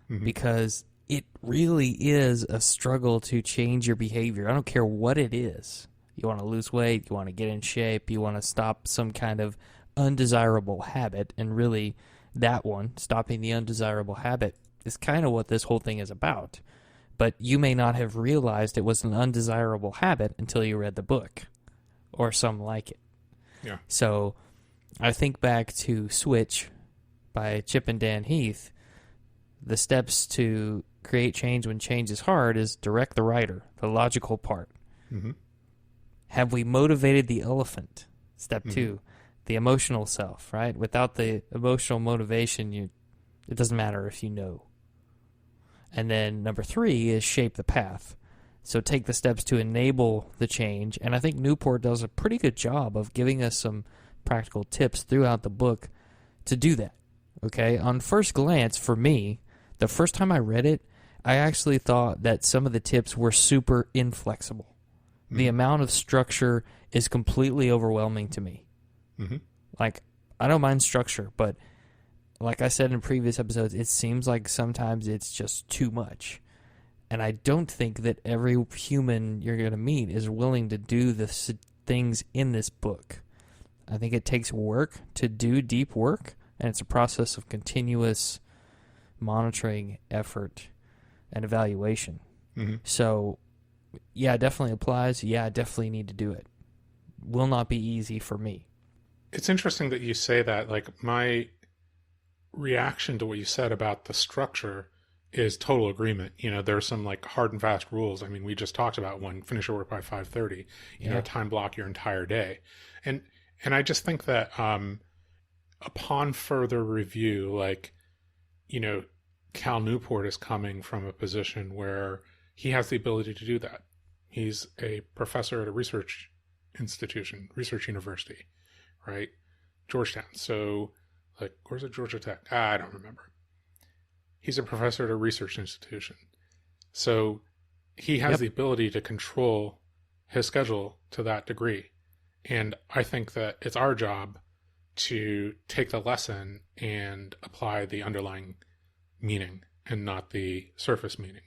Mm-hmm. Because it really is a struggle to change your behavior. I don't care what it is. You want to lose weight, you want to get in shape, you want to stop some kind of undesirable habit, and really that one, stopping the undesirable habit, is kind of what this whole thing is about. But you may not have realized it was an undesirable habit until you read the book, or some like it. Yeah. So I think back to Switch by Chip and Dan Heath. The steps to create change when change is hard is direct the writer, the logical part. Mm-hmm. Have we motivated the elephant? Step 2, the emotional self, right? Without the emotional motivation, it doesn't matter if you know. And then number 3 is shape the path. So take the steps to enable the change. And I think Newport does a pretty good job of giving us some practical tips throughout the book to do that. Okay? On first glance, for me, the first time I read it, I actually thought that some of the tips were super inflexible. Mm-hmm. The amount of structure is completely overwhelming to me. Mm-hmm. Like, I don't mind structure, but like I said in previous episodes, it seems like sometimes it's just too much. And I don't think that every human you're going to meet is willing to do the things in this book. I think it takes work to do deep work, and it's a process of continuous monitoring, effort, and evaluation. Mm-hmm. So, yeah, it definitely applies. Yeah, I definitely need to do it. Will not be easy for me. It's interesting that you say that. Like, my reaction to what you said about the structure is total agreement. There's some like hard and fast rules. I mean, we just talked about one: finish your work by 5:30. Time block your entire day, and I just think that upon further review, like, Cal Newport is coming from a position where he has the ability to do that. He's a professor at a research institution, research university, right? Georgetown. So, like, where's it? Georgia Tech? I don't remember. He's a professor at a research institution. So he has the ability to control his schedule to that degree. And I think that it's our job to take the lesson and apply the underlying meaning and not the surface meaning,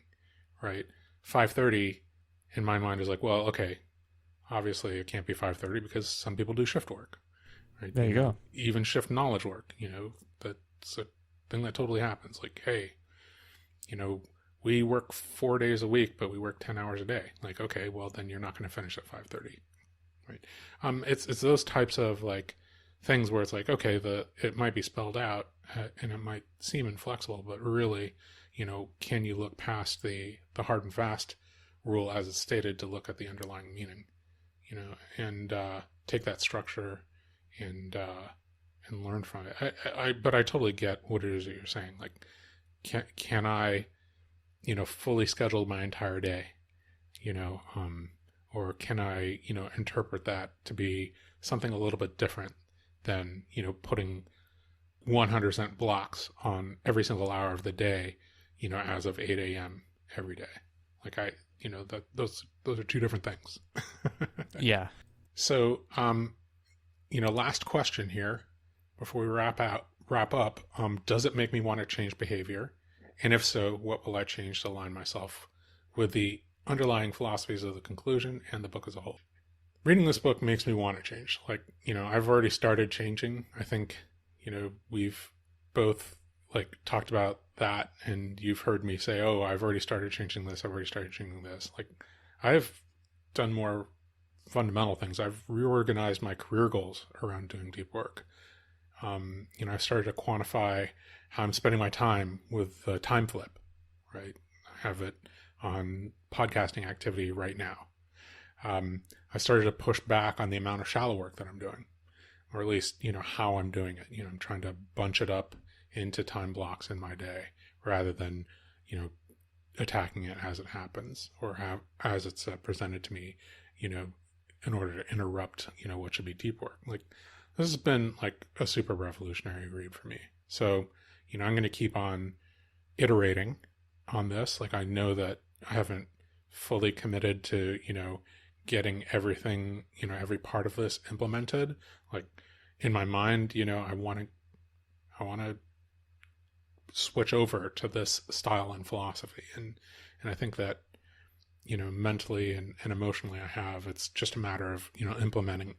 right? 5:30 in my mind is like, well, okay, obviously it can't be 5:30 because some people do shift work, right? There you go. Even shift knowledge work, that's a thing that totally happens. Like, hey, we work 4 days a week, but we work 10 hours a day. Like, okay, well then you're not going to finish at 5:30, Right. It's those types of like things where it's like, okay, it might be spelled out and it might seem inflexible, but really, can you look past the hard and fast rule as it's stated to look at the underlying meaning, and take that structure and learn from it. But I totally get what it is that you're saying. Like, can I, fully schedule my entire day, or can I, interpret that to be something a little bit different than, putting 100% blocks on every single hour of the day, as of 8 a.m. every day. Like those are two different things. Yeah. So, last question here before we wrap up. Does it make me want to change behavior? And if so, what will I change to align myself with the underlying philosophies of the conclusion and the book as a whole? Reading this book makes me want to change. Like, I've already started changing. I think, we've both like talked about that, and you've heard me say, oh, I've already started changing this. I've already started changing this. Like, I've done more fundamental things. I've reorganized my career goals around doing deep work. I started to quantify how I'm spending my time with time flip, right? I have it on podcasting activity right now. I started to push back on the amount of shallow work that I'm doing, or at least, how I'm doing it. I'm trying to bunch it up into time blocks in my day rather than, attacking it as it happens or as it's presented to me, in order to interrupt, what should be deep work. Like, this has been like a super revolutionary read for me. So, I'm going to keep on iterating on this. Like, I know that I haven't fully committed to, getting everything, every part of this implemented. Like, in my mind, I want to switch over to this style and philosophy. And I think that, mentally and emotionally it's just a matter of, implementing,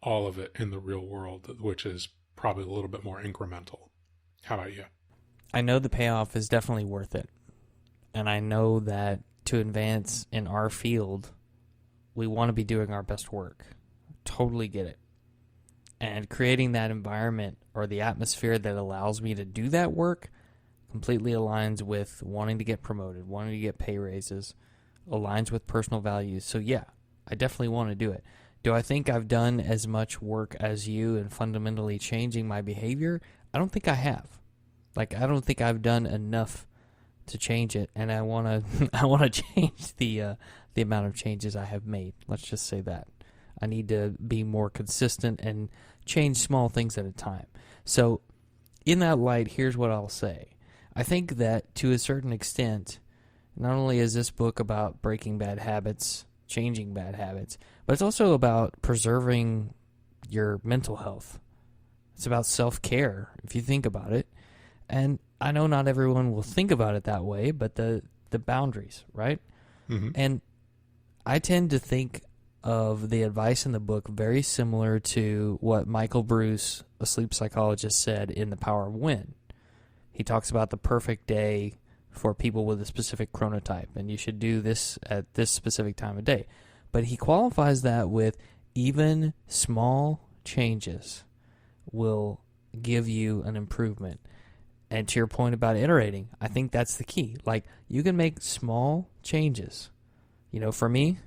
all of it in the real world, which is probably a little bit more incremental. How about you? I know the payoff is definitely worth it. And I know that to advance in our field, we want to be doing our best work. Totally get it. And creating that environment or the atmosphere that allows me to do that work completely aligns with wanting to get promoted, wanting to get pay raises, aligns with personal values. So yeah, I definitely want to do it. Do I think I've done as much work as you in fundamentally changing my behavior? I don't think I have. Like, I don't think I've done enough to change it, and I want to change the amount of changes I have made. Let's just say that. I need to be more consistent and change small things at a time. So, in that light, here's what I'll say. I think that to a certain extent, not only is this book about breaking bad habits, changing bad habits, but it's also about preserving your mental health. It's about self-care, if you think about it. And I know not everyone will think about it that way, but the boundaries, right? Mm-hmm. And I tend to think of the advice in the book very similar to what Michael Bruce, a sleep psychologist, said in The Power of When. He talks about the perfect day for people with a specific chronotype, and you should do this at this specific time of day. But he qualifies that with even small changes will give you an improvement. And to your point about iterating, I think that's the key. Like, you can make small changes. For me,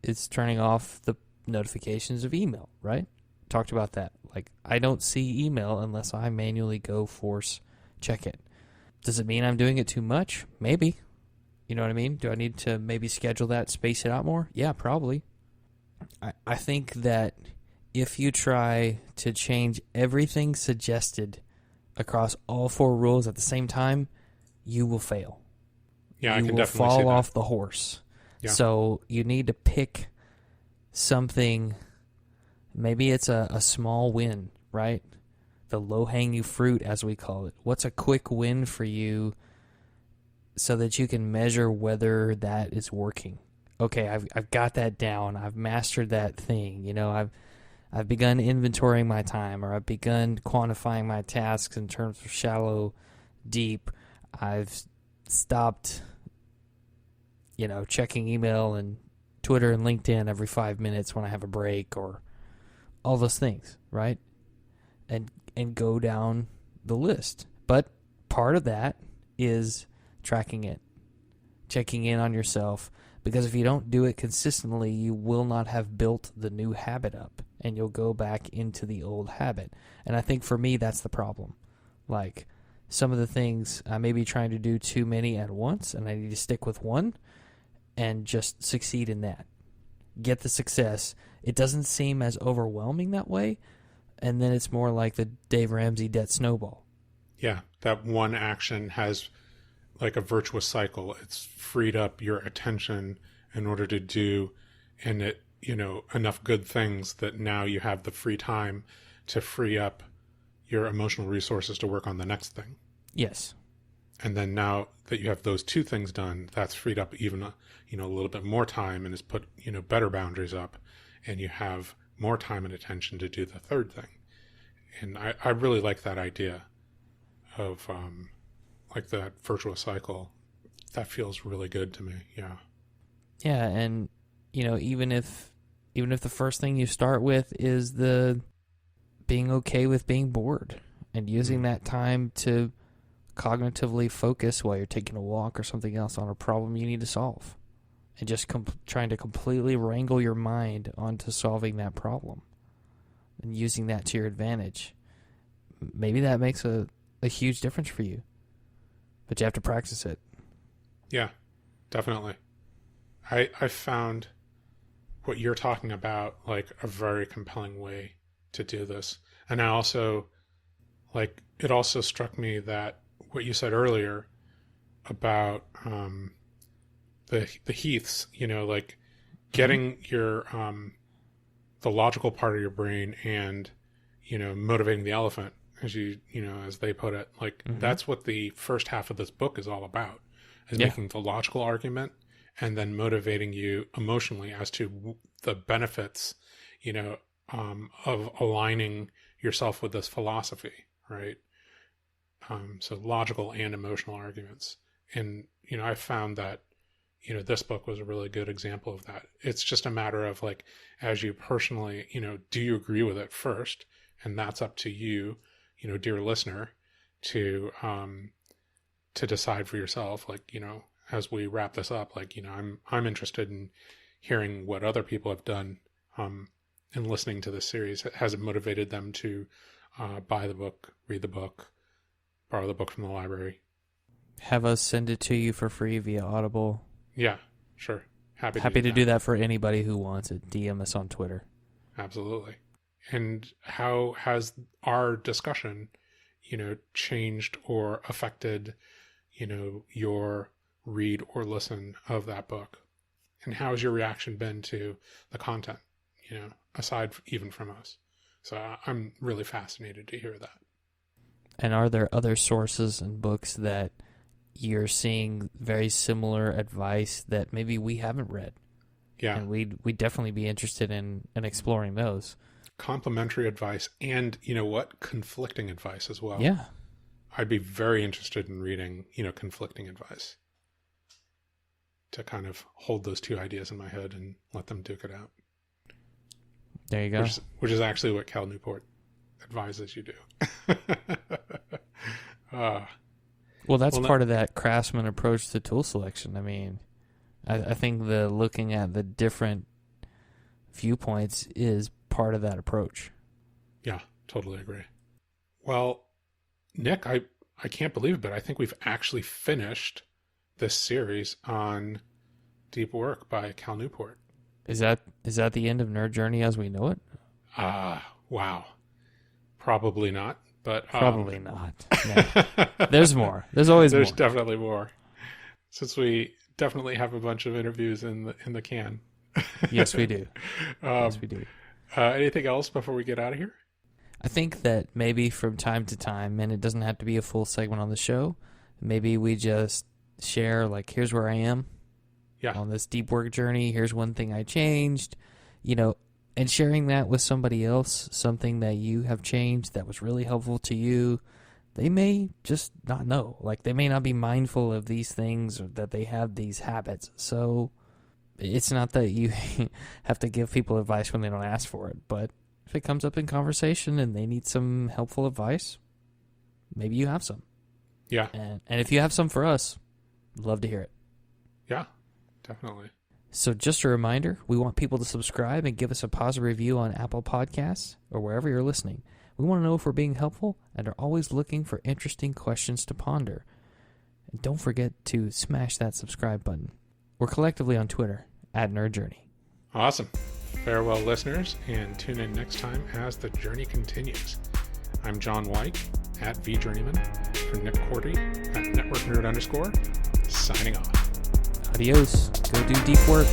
it's turning off the notifications of email, right? Talked about that. Like, I don't see email unless I manually go force check it. Does it mean I'm doing it too much? Maybe. You know what I mean? Do I need to maybe schedule that, space it out more? Yeah, probably. I think that if you try to change everything suggested across all 4 rules at the same time, you will fail. Yeah, I can definitely see that. You will fall off the horse. Yeah. So you need to pick something. Maybe it's a small win, right? The low-hanging fruit, as we call it. What's a quick win for you so that you can measure whether that is working? Okay, I've got that down. I've mastered that thing. I've begun inventorying my time, or I've begun quantifying my tasks in terms of shallow, deep. I've stopped, checking email and Twitter and LinkedIn every 5 minutes when I have a break, or all those things, right? And go down the list. But part of that is tracking it, checking in on yourself, because if you don't do it consistently, you will not have built the new habit up, and you'll go back into the old habit. And I think for me, that's the problem. Like, some of the things I may be trying to do too many at once, and I need to stick with one and just succeed in that. Get the success. It doesn't seem as overwhelming that way, and then it's more like the Dave Ramsey debt snowball. Yeah, that one action has like a virtuous cycle. It's freed up your attention in order to do enough good things that now you have the free time to free up your emotional resources to work on the next thing. Yes. And then now that you have those two things done, that's freed up even a little bit more time, and has put better boundaries up, and you have more time and attention to do the third thing. And I really like that idea of like that virtuous cycle. That feels really good to me. Yeah. Yeah, and even if the first thing you start with is the being okay with being bored, and using that time to cognitively focus while you're taking a walk or something else on a problem you need to solve, and just trying to completely wrangle your mind onto solving that problem and using that to your advantage. Maybe that makes a huge difference for you, but you have to practice it. Yeah, definitely. I found what you're talking about like a very compelling way to do this. And I also, like, it also struck me that what you said earlier about the Heaths, like getting your the logical part of your brain and motivating the elephant, as they put it, like that's what the first half of this book is all about, is making the logical argument and then motivating you emotionally as to the benefits of aligning yourself with this philosophy, right? So logical and emotional arguments. And, I found that, this book was a really good example of that. It's just a matter of like, as you personally, do you agree with it first? And that's up to you, dear listener, to decide for yourself, like, as we wrap this up, like, I'm interested in hearing what other people have done, and listening to this series. Has it motivated them to buy the book, read the book, borrow the book from the library? Have us send it to you for free via Audible. Yeah, sure. Happy to do that for anybody who wants it. DM us on Twitter. Absolutely. And how has our discussion, changed or affected, your read or listen of that book? And how has your reaction been to the content, aside even from us? So I'm really fascinated to hear that. And are there other sources and books that you're seeing very similar advice that maybe we haven't read? Yeah. And we'd definitely be interested in exploring those. Complementary advice and, conflicting advice as well. Yeah. I'd be very interested in reading, conflicting advice, to kind of hold those two ideas in my head and let them duke it out. There you go. Which is actually what Cal Newport advises you do. Well, that's part of that craftsman approach to tool selection. I mean, I think the looking at the different viewpoints is part of that approach. Yeah, totally agree. Well, Nick, I can't believe it, but I think we've actually finished this series on Deep Work by Cal Newport. Is that the end of Nerd Journey as we know it? Wow. Probably not, but probably not. No. There's more. There's always there's more. Definitely more. Since we definitely have a bunch of interviews in the can. Yes, we do. Yes, we do. Anything else before we get out of here? I think that maybe from time to time, and it doesn't have to be a full segment on the show, maybe we just share, like, here's where I am on this deep work journey. Here's one thing I changed, and sharing that with somebody else, something that you have changed that was really helpful to you. They may just not know. Like, they may not be mindful of these things or that they have these habits. So It's not that you have to give people advice when they don't ask for it, but if it comes up in conversation and they need some helpful advice, maybe you have some. Yeah. And if you have some for us, love to hear it. Yeah, definitely. So just a reminder, we want people to subscribe and give us a positive review on Apple Podcasts or wherever you're listening. We want to know if we're being helpful and are always looking for interesting questions to ponder. And don't forget to smash that subscribe button. We're collectively on Twitter, @NerdJourney. Awesome. Farewell, listeners, and tune in next time as the journey continues. I'm John White, @VJourneyman, for Nick Cordy, @NetworkNerd_, signing off. Adios. Go do deep work.